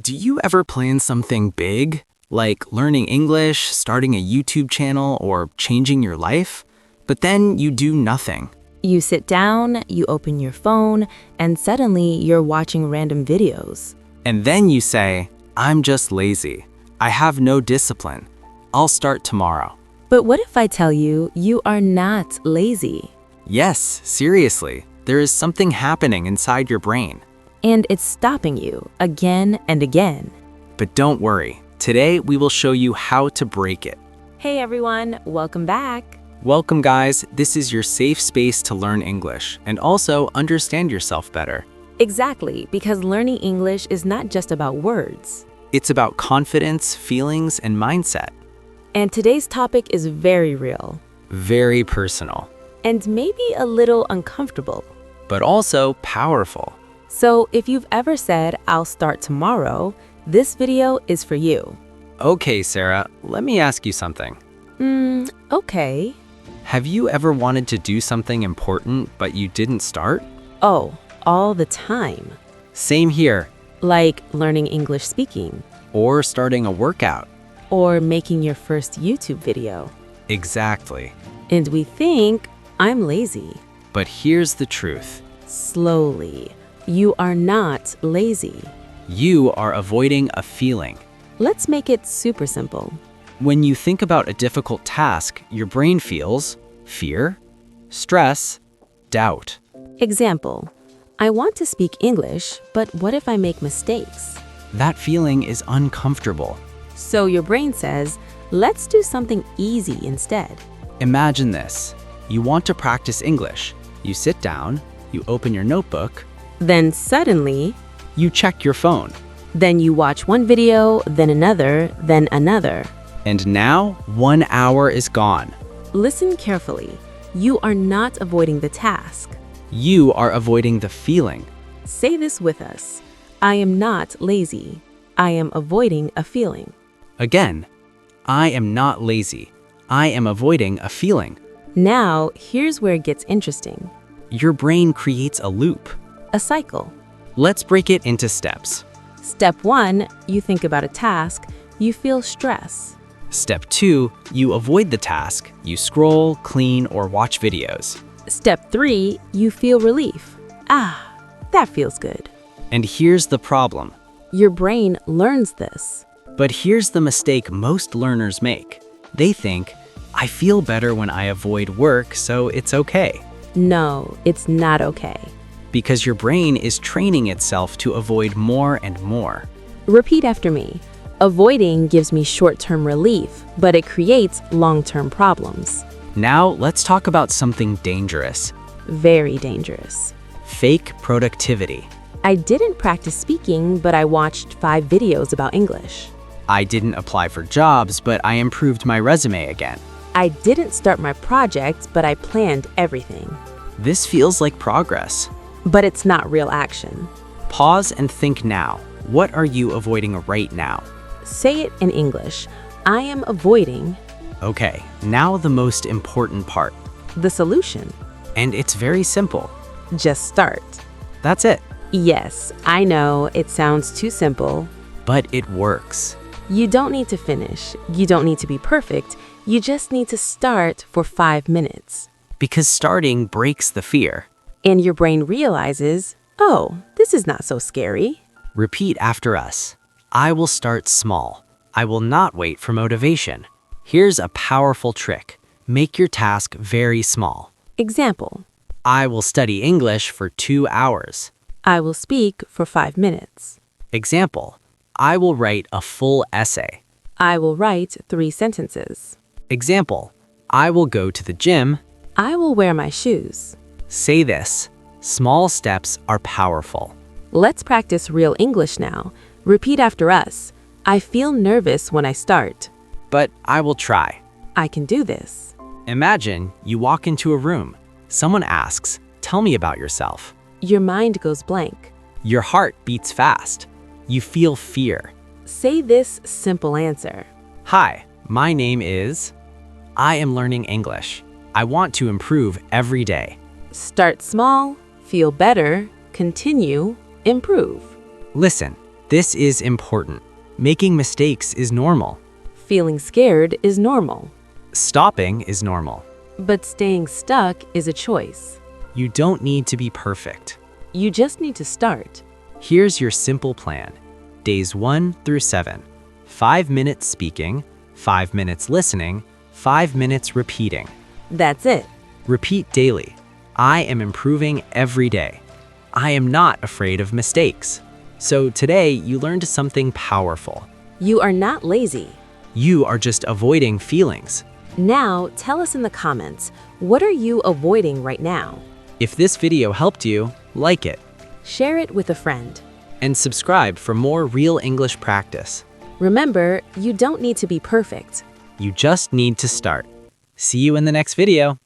Do you ever plan something big, like learning English, starting a YouTube channel, or changing your life? But then you do nothing. You sit down, you open your phone, and suddenly you're watching random videos. And then you say, I'm just lazy. I have no discipline. I'll start tomorrow. But what if I tell you you are not lazy? Yes, seriously. There is something happening inside your brain. And it's stopping you again and again. But don't worry. Today we will show you how to break it. Hey everyone, welcome back. Welcome guys, this is your safe space to learn English and also understand yourself better. Exactly, because learning English is not just about words. It's about confidence, feelings, and mindset. And today's topic is very real. Very personal. And maybe a little uncomfortable. But also powerful. So if you've ever said, I'll start tomorrow, this video is for you. Okay, Sarah, let me ask you something. Okay. Have you ever wanted to do something important but you didn't start? Oh, all the time. Same here. Like learning English speaking. Or starting a workout. Or making your first YouTube video. Exactly. And we think, I'm lazy. But here's the truth. Slowly. You are not lazy. You are avoiding a feeling. Let's make it super simple. When you think about a difficult task, your brain feels fear, stress, doubt. Example, I want to speak English, but what if I make mistakes? That feeling is uncomfortable. So your brain says, let's do something easy instead. Imagine this. You want to practice English. You sit down, you open your notebook. Then suddenly, you check your phone. Then you watch one video, then another, then another. And now, 1 hour is gone. Listen carefully. You are not avoiding the task. You are avoiding the feeling. Say this with us. I am not lazy. I am avoiding a feeling. Again, I am not lazy. I am avoiding a feeling. Now, here's where it gets interesting. Your brain creates a loop. A cycle. Let's break it into steps. Step 1, you think about a task, you feel stress. Step 2, you avoid the task. You scroll, clean, or watch videos. Step 3, you feel relief. That feels good. And here's the problem. Your brain learns this. But here's the mistake most learners make. They think, I feel better when I avoid work, so it's okay. No, it's not okay. Because your brain is training itself to avoid more and more. Repeat after me. Avoiding gives me short-term relief, but it creates long-term problems. Now, let's talk about something dangerous. Very dangerous. Fake productivity. I didn't practice speaking, but I watched 5 videos about English. I didn't apply for jobs, but I improved my resume again. I didn't start my project, but I planned everything. This feels like progress. But it's not real action. Pause and think now. What are you avoiding right now? Say it in English. I am avoiding. Okay, now the most important part. The solution. And it's very simple. Just start. That's it. Yes, I know it sounds too simple. But it works. You don't need to finish. You don't need to be perfect. You just need to start for 5 minutes. Because starting breaks the fear. And your brain realizes, oh, this is not so scary. Repeat after us. I will start small. I will not wait for motivation. Here's a powerful trick. Make your task very small. Example. I will study English for 2 hours. I will speak for 5 minutes. Example. I will write a full essay. I will write 3 sentences. Example. I will go to the gym. I will wear my shoes. Say this. Small steps are powerful. Let's practice real English now. Repeat after us. I feel nervous when I start. But I will try. I can do this. Imagine you walk into a room. Someone asks, tell me about yourself. Your mind goes blank. Your heart beats fast. You feel fear. Say this simple answer. Hi, my name is... I am learning English. I want to improve every day. Start small, feel better, continue, improve. Listen, This is important. Making mistakes is normal. Feeling scared is normal, Stopping is normal. but staying stuck is a choice. You don't need to be perfect. You just need to start. Here's your simple plan. Days 1 through 7. 5 minutes speaking, 5 minutes listening, 5 minutes repeating. That's it. Repeat daily. I am improving every day. I am not afraid of mistakes. So today you learned something powerful. You are not lazy. You are just avoiding feelings. Now, tell us in the comments, what are you avoiding right now? If this video helped you, like it Share it with a friend. and subscribe for more real English practice. Remember, you don't need to be perfect. You just need to start. See you in the next video.